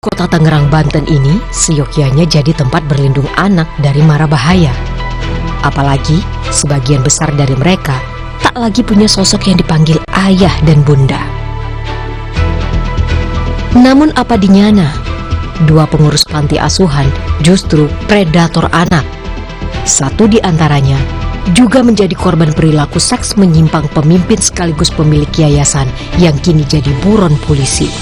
Kota Tangerang, Banten ini seyogyanya jadi tempat berlindung anak dari mara bahaya. Apalagi sebagian besar dari mereka tak lagi punya sosok yang dipanggil ayah dan bunda. Namun apa dinyana, dua pengurus panti asuhan justru predator anak. Satu di antaranya juga menjadi korban perilaku seks menyimpang pemimpin sekaligus pemilik yayasan yang kini jadi buron polisi.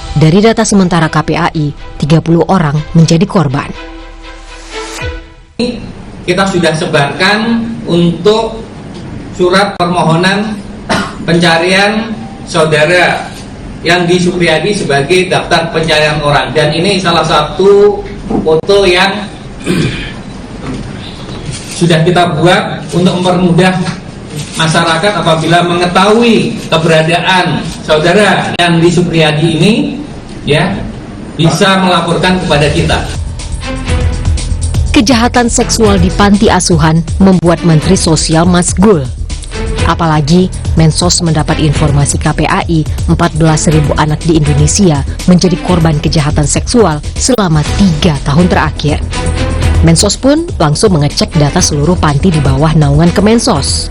Dari data sementara KPAI, 30 orang menjadi korban. Kita sudah sebarkan untuk surat permohonan pencarian saudara yang di Supriyadi sebagai daftar pencarian orang. Dan ini salah satu foto yang sudah kita buat untuk mempermudah masyarakat apabila mengetahui keberadaan saudara yang di Supriyadi ini, ya, bisa melaporkan kepada kita. Kejahatan seksual di panti asuhan membuat Menteri Sosial masgul. Apalagi Mensos mendapat informasi KPAI 14.000 anak di Indonesia menjadi korban kejahatan seksual selama 3 tahun terakhir. Mensos pun langsung mengecek data seluruh panti di bawah naungan Kemensos.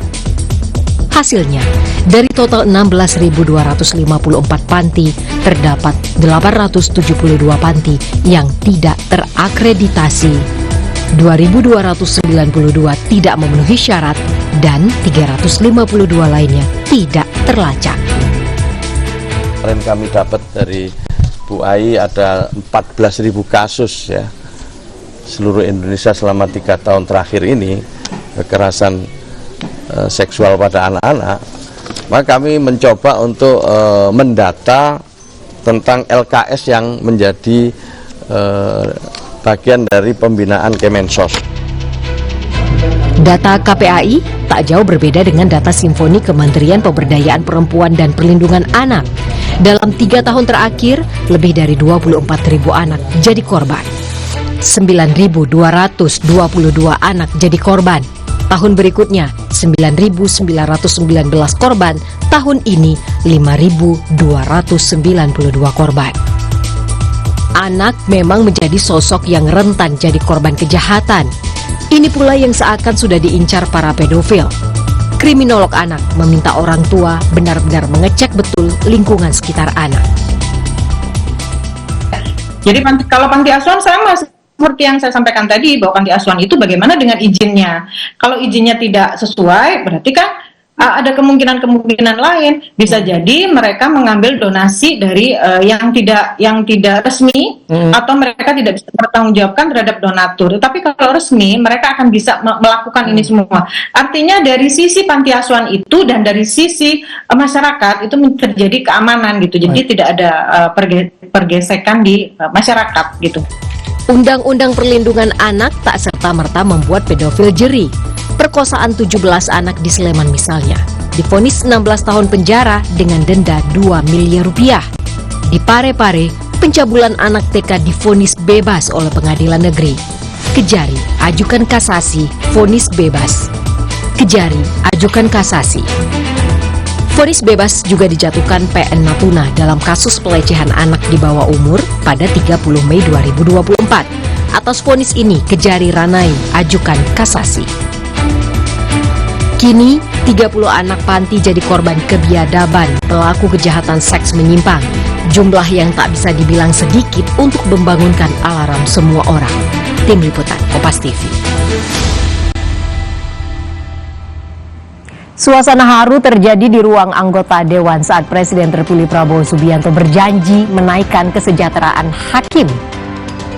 Hasilnya, dari total 16.254 panti, terdapat 872 panti yang tidak terakreditasi, 2.292 tidak memenuhi syarat, dan 352 lainnya tidak terlacak. Kemarin kami dapat dari Bu Ai ada 14.000 kasus ya, seluruh Indonesia selama 3 tahun terakhir ini kekerasan seksual pada anak-anak. Maka kami mencoba untuk mendata tentang LKS yang menjadi bagian dari pembinaan Kemensos. Data KPAI tak jauh berbeda dengan data Simfoni Kementerian Pemberdayaan Perempuan dan Perlindungan Anak. Dalam 3 tahun terakhir, lebih dari 24.000 anak jadi korban. 9.222 anak jadi korban. Tahun berikutnya 9.919 korban, tahun ini 5.292 korban. Anak memang menjadi sosok yang rentan jadi korban kejahatan. Ini pula yang seakan sudah diincar para pedofil. Kriminolog anak meminta orang tua benar-benar mengecek betul lingkungan sekitar anak. Jadi kalau panti asuhan sama seperti yang saya sampaikan tadi, bahwa panti asuhan itu bagaimana dengan izinnya. Kalau izinnya tidak sesuai, berarti kan ada kemungkinan lain. Bisa jadi mereka mengambil donasi dari yang tidak resmi, atau mereka tidak bisa bertanggungjawabkan terhadap donatur. Tapi kalau resmi, mereka akan bisa melakukan ini semua. Artinya dari sisi panti asuhan itu dan dari sisi masyarakat itu terjadi keamanan gitu. Jadi tidak ada pergesekan di masyarakat gitu. Undang-undang Perlindungan Anak tak serta-merta membuat pedofil jeri. Perkosaan 17 anak di Sleman misalnya divonis 16 tahun penjara dengan denda 2 miliar rupiah. Di Parepare, pencabulan anak TK divonis bebas oleh pengadilan negeri. Kejari, ajukan kasasi, vonis bebas. Kejari, ajukan kasasi. Vonis bebas juga dijatuhkan PN Natuna dalam kasus pelecehan anak di bawah umur pada 30 Mei 2024. Atas vonis ini, Kejari Ranai ajukan kasasi. Kini, 30 anak panti jadi korban kebiadaban pelaku kejahatan seks menyimpang. Jumlah yang tak bisa dibilang sedikit untuk membangunkan alarm semua orang. Tim Liputan Kompas TV. Suasana haru terjadi di ruang anggota Dewan saat Presiden terpilih Prabowo Subianto berjanji menaikkan kesejahteraan hakim.